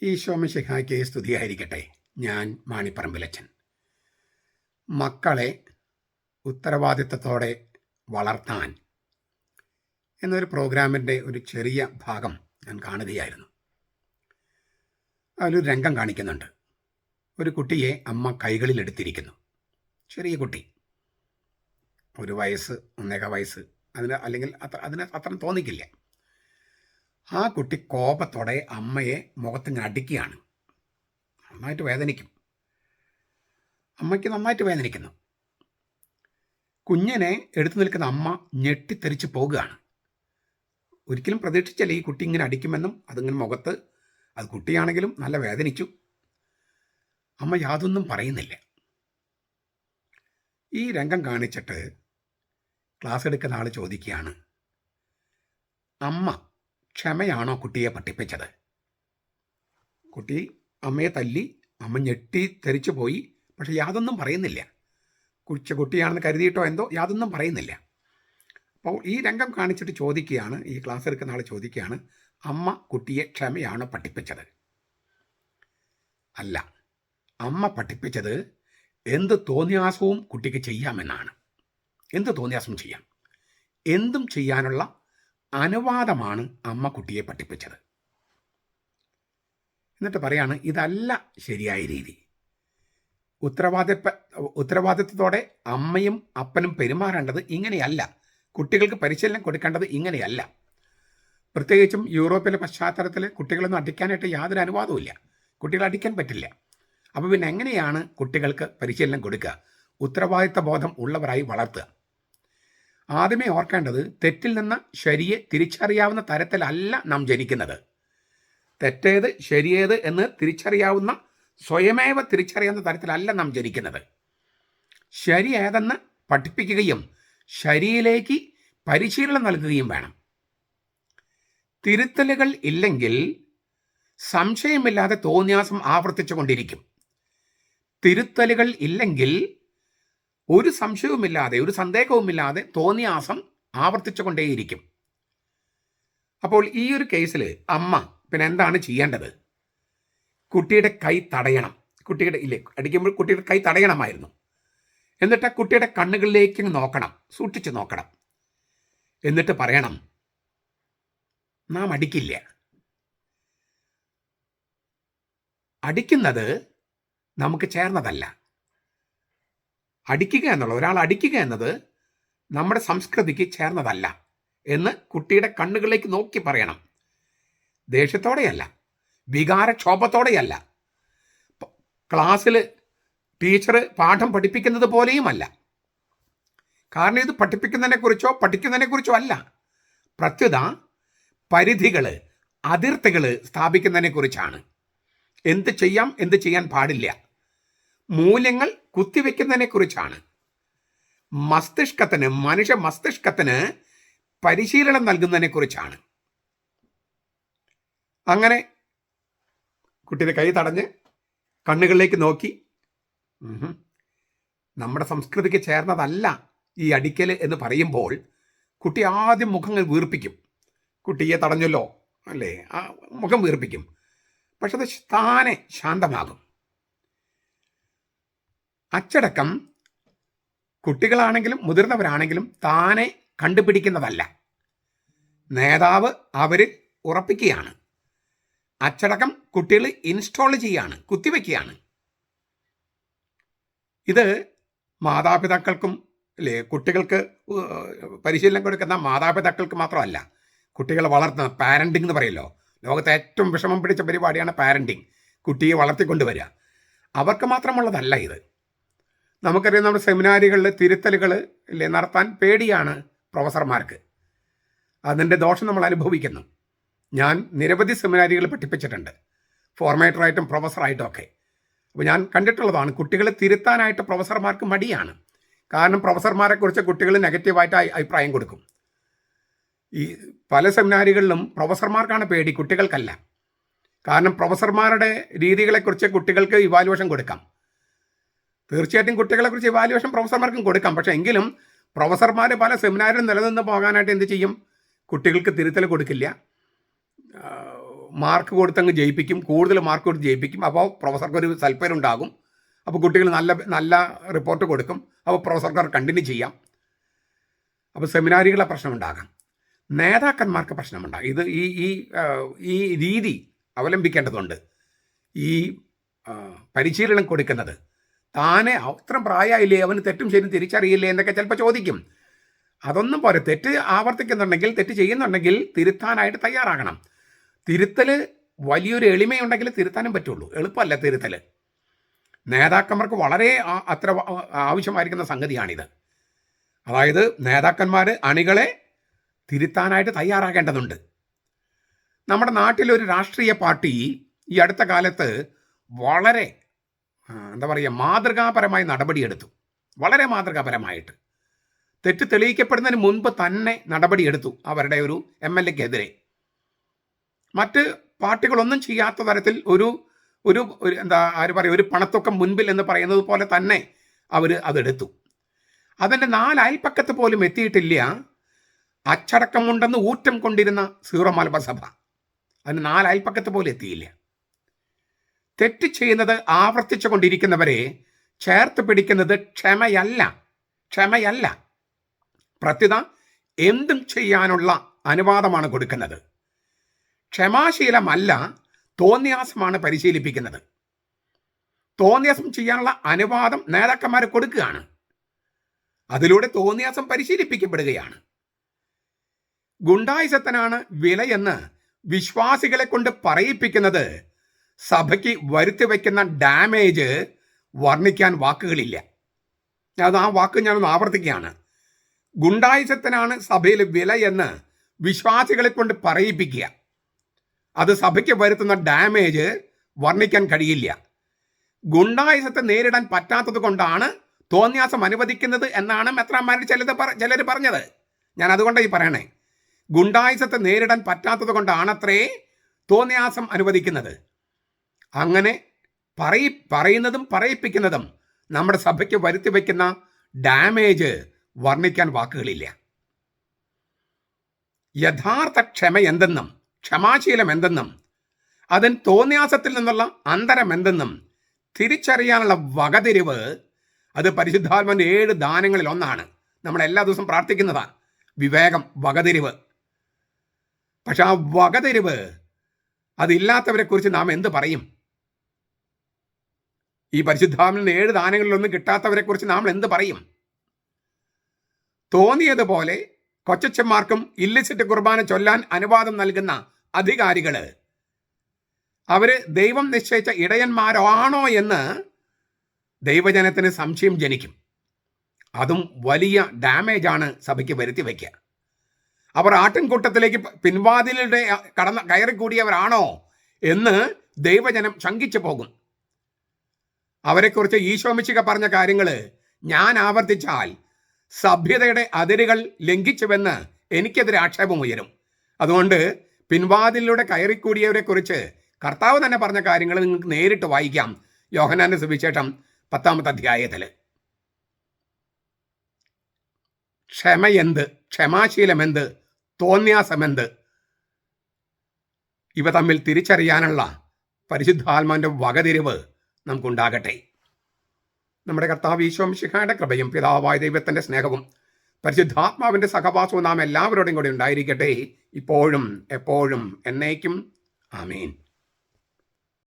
ഈശോ മിശിഹായ്ക്ക് സ്തുതിയായിരിക്കട്ടെ. ഞാൻ മാണിപ്പറമ്പിലച്ചൻ. മക്കളെ ഉത്തരവാദിത്തത്തോടെ വളർത്താൻ എന്നൊരു പ്രോഗ്രാമിൻ്റെ ഒരു ചെറിയ ഭാഗം ഞാൻ കാണുകയായിരുന്നു. അതിലൊരു രംഗം കാണിക്കുന്നുണ്ട്. ഒരു കുട്ടിയെ അമ്മ കൈകളിലെടുത്തിരിക്കുന്നു. ചെറിയ കുട്ടി, ഒരു വയസ്സ്, 1.25 വയസ്സ്, അല്ലെങ്കിൽ അതിന് അത്ര തോന്നിക്കില്ല. ആ കുട്ടി കോപത്തോടെ അമ്മയെ മുഖത്തിങ്ങനെ അടിക്കുകയാണ്. നന്നായിട്ട് വേദനിക്കും. അമ്മയ്ക്ക് നന്നായിട്ട് വേദനിക്കുന്നു. കുഞ്ഞിനെ എടുത്തു നിൽക്കുന്ന അമ്മ ഞെട്ടിത്തെറിച്ച് പോകുകയാണ്. ഒരിക്കലും പ്രതീക്ഷിച്ചല്ല ഈ കുട്ടി ഇങ്ങനെ അടിക്കുമെന്നും. അതിങ്ങനെ മുഖത്ത്, അത് കുട്ടിയാണെങ്കിലും നല്ല വേദനിച്ചു. അമ്മ യാതൊന്നും പറയുന്നില്ല. ഈ രംഗം കാണിച്ചിട്ട് ക്ലാസ് എടുക്കുന്ന ആൾ ചോദിക്കുകയാണ്, അമ്മ ക്ഷമയാണോ കുട്ടിയെ പഠിപ്പിച്ചത്? കുട്ടി അമ്മയെ തല്ലി, അമ്മ ഞെട്ടി തെറിച്ചു പോയി. പക്ഷെ യാതൊന്നും പറയുന്നില്ല. കുട്ടിയാണെന്ന് കരുതിയിട്ടോ എന്തോ യാതൊന്നും പറയുന്നില്ല. അപ്പോൾ ഈ രംഗം കാണിച്ചിട്ട് ചോദിക്കുകയാണ്, ഈ ക്ലാസ് എടുക്കുന്ന ആൾ ചോദിക്കുകയാണ്, അമ്മ കുട്ടിയെ ക്ഷമയാണോ പഠിപ്പിച്ചത്? അല്ല, അമ്മ പഠിപ്പിച്ചത് എന്ത് തോന്നിയാസവും കുട്ടിക്ക് ചെയ്യാമെന്നാണ്. എന്ത് തോന്നിയാസവും ചെയ്യാം, എന്തും ചെയ്യാനുള്ള അനുവാദമാണ് അമ്മ കുട്ടിയെ പഠിപ്പിച്ചത്. എന്നിട്ട് പറയാണ്, ഇതല്ല ശരിയായ രീതി. ഉത്തരവാദിത്വത്തോടെ അമ്മയും അപ്പനും പെരുമാറേണ്ടത് ഇങ്ങനെയല്ല. കുട്ടികൾക്ക് പരിശീലനം കൊടുക്കേണ്ടത് ഇങ്ങനെയല്ല. പ്രത്യേകിച്ചും യൂറോപ്പിലെ പശ്ചാത്തലത്തിൽ കുട്ടികളൊന്നും അടിക്കാനായിട്ട് യാതൊരു അനുവാദവുമില്ല. കുട്ടികളെ അടിക്കാൻ പറ്റില്ല. അപ്പോൾ പിന്നെ എങ്ങനെയാണ് കുട്ടികൾക്ക് പരിശീലനം കൊടുക്കുക? ഉത്തരവാദിത്വ ബോധം ഉള്ളവരായി വളർത്തുക. ആദ്യമേ ഓർക്കേണ്ടത്, തെറ്റിൽ നിന്ന് ശരിയെ തിരിച്ചറിയാവുന്ന തരത്തിലല്ല നാം ജനിക്കുന്നത്. തെറ്റേത് ശരിയേത് എന്ന് തിരിച്ചറിയാവുന്ന, സ്വയമേവ തിരിച്ചറിയാവുന്ന തരത്തിലല്ല നാം ജനിക്കുന്നത്. ശരി ഏതെന്ന് പഠിപ്പിക്കുകയും ശരിയിലേക്ക് പരിശീലനം നൽകുകയും വേണം. തിരുത്തലുകൾ ഇല്ലെങ്കിൽ സംശയമില്ലാതെ തോന്നിയാസം ആവർത്തിച്ചു കൊണ്ടിരിക്കും. തിരുത്തലുകൾ ഇല്ലെങ്കിൽ ഒരു സംശയവുമില്ലാതെ, ഒരു സന്ദേഹവുമില്ലാതെ തോന്നിയാസം ആവർത്തിച്ചു കൊണ്ടേയിരിക്കും. അപ്പോൾ ഈ ഒരു കേസിൽ അമ്മ പിന്നെ എന്താണ് ചെയ്യേണ്ടത്? കുട്ടിയുടെ കൈ തടയണം. അടിക്കുമ്പോൾ കുട്ടിയുടെ കൈ തടയണമായിരുന്നു. എന്നിട്ട് കുട്ടിയുടെ കണ്ണുകളിലേക്ക് നോക്കണം, സൂക്ഷിച്ച് നോക്കണം. എന്നിട്ട് പറയണം, നാം അടിക്കില്ല. അടിക്കുന്നത് നമുക്ക് ചേർന്നതല്ല. അടിക്കുക എന്നുള്ളത്, ഒരാൾ അടിക്കുക എന്നത് നമ്മുടെ സംസ്കൃതിക്ക് ചേർന്നതല്ല എന്ന് കുട്ടിയുടെ കണ്ണുകളിലേക്ക് നോക്കി പറയണം. ദേഷ്യത്തോടെയല്ല, വികാരക്ഷോഭത്തോടെയല്ല, ക്ലാസ്സിൽ ടീച്ചർ പാഠം പഠിപ്പിക്കുന്നത് പോലെയുമല്ല. കാരണം ഇത് പഠിപ്പിക്കുന്നതിനെക്കുറിച്ചോ പഠിക്കുന്നതിനെക്കുറിച്ചോ അല്ല. പ്രത്യുത പരിധികൾ, അതിർത്തികൾ സ്ഥാപിക്കുന്നതിനെക്കുറിച്ചാണ്. എന്ത് ചെയ്യാം, എന്ത് ചെയ്യാൻ പാടില്ല, മൂല്യങ്ങൾ കുത്തിവെക്കുന്നതിനെക്കുറിച്ചാണ്. മനുഷ്യ മസ്തിഷ്കത്തിന് പരിശീലനം നൽകുന്നതിനെക്കുറിച്ചാണ്. അങ്ങനെ കുട്ടിയുടെ കൈ തടഞ്ഞ് കണ്ണുകളിലേക്ക് നോക്കി, നമ്മുടെ സംസ്കൃതിക്ക് ചേർന്നതല്ല ഈ അടിക്കൽ എന്ന് പറയുമ്പോൾ കുട്ടി ആദ്യം മുഖങ്ങൾ വീർപ്പിക്കും. കുട്ടിയെ തടഞ്ഞല്ലോ അല്ലേ, ആ മുഖം വീർപ്പിക്കും. പക്ഷെ അത് താനെ ശാന്തമാകും. അച്ചടക്കം കുട്ടികളാണെങ്കിലും മുതിർന്നവരാണെങ്കിലും താനെ കണ്ടുപിടിക്കുന്നതല്ല. നേതാവ് അവരിൽ ഉറപ്പിക്കുകയാണ്. അച്ചടക്കം കുട്ടികൾ ഇൻസ്റ്റാൾ ചെയ്യാണ്, കുത്തിവെക്കുകയാണ്. ഇത് മാതാപിതാക്കൾക്കും അല്ലേ, കുട്ടികൾക്ക് പരിശീലനം കൊടുക്കുന്ന മാതാപിതാക്കൾക്ക് മാത്രമല്ല, കുട്ടികളെ വളർത്തുന്ന പാരൻറ്റിംഗ് എന്ന് പറയല്ലോ, ലോകത്തെ ഏറ്റവും വിഷമം പിടിച്ച പരിപാടിയാണ് പാരൻറ്റിംഗ്. കുട്ടിയെ വളർത്തിക്കൊണ്ടുവരിക. അവർക്ക് മാത്രമുള്ളതല്ല ഇത്. നമുക്കറിയാം, നമ്മുടെ സെമിനാറുകളിൽ തിരുത്തലുകൾ ഇല്ലേ നടത്താൻ പേടിയാണ് പ്രൊഫസർമാർക്ക്. അതിൻ്റെ ദോഷം നമ്മൾ അനുഭവിക്കുന്നു. ഞാൻ നിരവധി സെമിനാറുകൾ പഠിപ്പിച്ചിട്ടുണ്ട്, ഫോർമേറ്ററായിട്ടും പ്രൊഫസറായിട്ടും ഒക്കെ. അപ്പോൾ ഞാൻ കണ്ടിട്ടുള്ളതാണ്, കുട്ടികളെ തിരുത്താനായിട്ട് പ്രൊഫസർമാർക്ക് മടിയാണ്. കാരണം പ്രൊഫസർമാരെക്കുറിച്ച് കുട്ടികൾ നെഗറ്റീവായിട്ട് അഭിപ്രായം കൊടുക്കും. ഈ പല സെമിനാറുകളിലും പ്രൊഫസർമാർക്കാണ് പേടി, കുട്ടികൾക്കല്ല. കാരണം പ്രൊഫസർമാരുടെ രീതികളെക്കുറിച്ച് കുട്ടികൾക്ക് ഇവാലുവേഷൻ കൊടുക്കാം. തീർച്ചയായിട്ടും കുട്ടികളെക്കുറിച്ച് ഇവാലുവേഷൻ പ്രൊഫസർമാർക്കും കൊടുക്കാം. പക്ഷേ എങ്കിലും പ്രൊഫസർമാർ പല സെമിനാറിലും നിലനിന്ന് പോകാനായിട്ട് എന്ത് ചെയ്യും? കുട്ടികൾക്ക് തിരുത്തൽ കൊടുക്കില്ല, മാർക്ക് കൊടുത്തങ്ങ് ജയിപ്പിക്കും, കൂടുതൽ മാർക്ക് കൊടുത്ത് ജയിപ്പിക്കും. അപ്പോൾ പ്രൊഫസർക്ക് ഒരു സൽപ്പേരുണ്ടാകും. അപ്പോൾ കുട്ടികൾ നല്ല നല്ല റിപ്പോർട്ട് കൊടുക്കും. അപ്പോൾ പ്രൊഫസർക്ക് കണ്ടിന്യൂ ചെയ്യാം. അപ്പോൾ സെമിനാരികളെ പ്രശ്നമുണ്ടാകാം, നേതാക്കന്മാർക്ക് പ്രശ്നമുണ്ടാകും. ഇത് ഈ രീതി അവലംബിക്കേണ്ടതുണ്ട്. ഈ പരിശീലനം കൊടുക്കുന്നത് താനെ അത്ര പ്രായമായില്ലേ, അവന് തെറ്റും ശരിയും തിരിച്ചറിയില്ലേ എന്നൊക്കെ ചിലപ്പോൾ ചോദിക്കും. അതൊന്നും പോരെ. തെറ്റ് ആവർത്തിക്കുന്നുണ്ടെങ്കിൽ, തെറ്റ് ചെയ്യുന്നുണ്ടെങ്കിൽ തിരുത്താനായിട്ട് തയ്യാറാകണം. തിരുത്തൽ വലിയൊരു എളിമയുണ്ടെങ്കിൽ തിരുത്താനും പറ്റുള്ളൂ. എളുപ്പമല്ല തിരുത്തൽ. നേതാക്കന്മാർക്ക് വളരെ അത്ര ആവശ്യമായിരിക്കുന്ന സംഗതിയാണിത്. അതായത് നേതാക്കന്മാർ അണികളെ തിരുത്താനായിട്ട് തയ്യാറാകേണ്ടതുണ്ട്. നമ്മുടെ നാട്ടിലൊരു രാഷ്ട്രീയ പാർട്ടി ഈ അടുത്ത കാലത്ത് വളരെ മാതൃകാപരമായി നടപടിയെടുത്തു. വളരെ മാതൃകാപരമായിട്ട് തെറ്റ് തെളിയിക്കപ്പെടുന്നതിന് മുൻപ് തന്നെ നടപടിയെടുത്തു അവരുടെ ഒരു MLA-ക്കെതിരെ. മറ്റ് പാർട്ടികളൊന്നും ചെയ്യാത്ത തരത്തിൽ ഒരു ഒരു പണത്തൊക്കം മുൻപിൽ എന്ന് പറയുന്നത് പോലെ തന്നെ അവർ അതെടുത്തു. അതിൻ്റെ 4 അയൽപ്പക്കത്ത് പോലും എത്തിയിട്ടില്ല അച്ചടക്കമുണ്ടെന്ന് ഊറ്റം കൊണ്ടിരുന്ന സീറോ മലബാർ സഭ. അതിന് 4 അയൽപ്പക്കത്ത് പോലും എത്തിയില്ല. തെറ്റ് ചെയ്യുന്നത് ആവർത്തിച്ചു കൊണ്ടിരിക്കുന്നവരെ ചേർത്ത് പിടിക്കുന്നത് ക്ഷമയല്ല. പ്രത്യുത എന്തും ചെയ്യാനുള്ള അനുവാദമാണ് കൊടുക്കുന്നത്. ക്ഷമാശീലമല്ല, തോന്നിയാസമാണ് പരിശീലിപ്പിക്കുന്നത്. തോന്നിയാസം ചെയ്യാനുള്ള അനുവാദം നേതാക്കന്മാർ കൊടുക്കുകയാണ്. അതിലൂടെ തോന്നിയാസം പരിശീലിപ്പിക്കപ്പെടുകയാണ്. ഗുണ്ടായിസത്തിനാണ് വിലയെന്ന് വിശ്വാസികളെ കൊണ്ട് പറയിപ്പിക്കുന്നത് സഭയ്ക്ക് വരുത്തി വയ്ക്കുന്ന ഡാമേജ് വർണ്ണിക്കാൻ വാക്കുകളില്ല. അത് ആ വാക്ക് ഞാനൊന്ന് ആവർത്തിക്കുകയാണ്. ഗുണ്ടായിസത്തിനാണ് സഭയിൽ വില എന്ന് വിശ്വാസികളെ കൊണ്ട് പറയിപ്പിക്കുക. അത് സഭയ്ക്ക് വരുത്തുന്ന ഡാമേജ് വർണ്ണിക്കാൻ കഴിയില്ല. ഗുണ്ടായിസത്തെ നേരിടാൻ പറ്റാത്തത് കൊണ്ടാണ് തോന്നിയാസം അനുവദിക്കുന്നത് എന്നാണ് മെത്രാന്മാരിൽ ചിലർ പറഞ്ഞത്. ഞാൻ അതുകൊണ്ടാണ് ഈ പറയണേ. ഗുണ്ടായിസത്തെ നേരിടാൻ പറ്റാത്തത് കൊണ്ടാണത്രേ തോന്നിയാസം അനുവദിക്കുന്നത്. അങ്ങനെ പറയുന്നതും പറയിപ്പിക്കുന്നതും നമ്മുടെ സഭയ്ക്ക് വരുത്തി വയ്ക്കുന്ന ഡാമേജ് വർണ്ണിക്കാൻ വാക്കുകളില്ല. യഥാർത്ഥ ക്ഷമ എന്തെന്നും ക്ഷമാശീലം എന്തെന്നും അതിന് തോന്നിയാസത്തിൽ നിന്നുള്ള അന്തരം എന്തെന്നും തിരിച്ചറിയാനുള്ള വകതിരിവ് അത് പരിശുദ്ധാത്മാവിൻ്റെ 7 ദാനങ്ങളിൽ ഒന്നാണ്. നമ്മൾ എല്ലാ ദിവസവും പ്രാർത്ഥിക്കുന്നതാണ് വിവേകം, വകതിരിവ്. പക്ഷെ ആ വകതിരിവ് അതില്ലാത്തവരെ കുറിച്ച് നാം എന്ത് പറയും? ഈ പരിശുദ്ധാത്മാവിൻ്റെ 7 ദാനങ്ങളിലൊന്നും കിട്ടാത്തവരെ കുറിച്ച് നാം എന്ത് പറയും? തോന്നിയതുപോലെ കൊച്ചന്മാർക്കും ഇല്ലിസിറ്റ് കുർബാന ചൊല്ലാൻ അനുവാദം നൽകുന്ന അധികാരികള് അവര് ദൈവം നിശ്ചയിച്ച ഇടയന്മാരാണോ എന്ന് ദൈവജനത്തിന് സംശയം ജനിക്കും. അതും വലിയ ഡാമേജാണ് സഭയ്ക്ക് വരുത്തി വയ്ക്കുക. അവർ ആട്ടിൻകൂട്ടത്തിലേക്ക് പിൻവാതിലിടെ കയറിക്കൂടിയവരാണോ എന്ന് ദൈവജനം ശങ്കിച്ചു പോകും. അവരെക്കുറിച്ച് ഈശോമിശിഹ പറഞ്ഞ കാര്യങ്ങൾ ഞാൻ ആവർത്തിച്ചാൽ സഭ്യതയുടെ അതിരുകൾ ലംഘിച്ചുവെന്ന് എനിക്കെതിരെ ആക്ഷേപം ഉയരും. അതുകൊണ്ട് പിൻവാതിലൂടെ കയറിക്കൂടിയവരെ കുറിച്ച് കർത്താവ് തന്നെ പറഞ്ഞ കാര്യങ്ങൾ നിങ്ങൾക്ക് നേരിട്ട് വായിക്കാം. യോഹന്നാന്റെ സുവിശേഷം 10-ാമത്തെ അധ്യായത്തിൽ. ക്ഷമയെന്ത്, ക്ഷമാശീലമെന്ത്, തോന്യാസമെന്ത്, ഇവ തമ്മിൽ തിരിച്ചറിയാനുള്ള പരിശുദ്ധാത്മാവിൻ്റെ വകതിരിവ് നമുക്കുണ്ടാകട്ടെ. നമ്മുടെ കർത്താവ് ഈശോ മിശിഹായുടെ കൃപയും പിതാവായ ദൈവത്തിൻ്റെ സ്നേഹവും പരിശുദ്ധാത്മാവിൻ്റെ സഹവാസവും നാം എല്ലാവരോടും കൂടി ഉണ്ടായിരിക്കട്ടെ, ഇപ്പോഴും എപ്പോഴും എന്നേക്കും. ആമേൻ.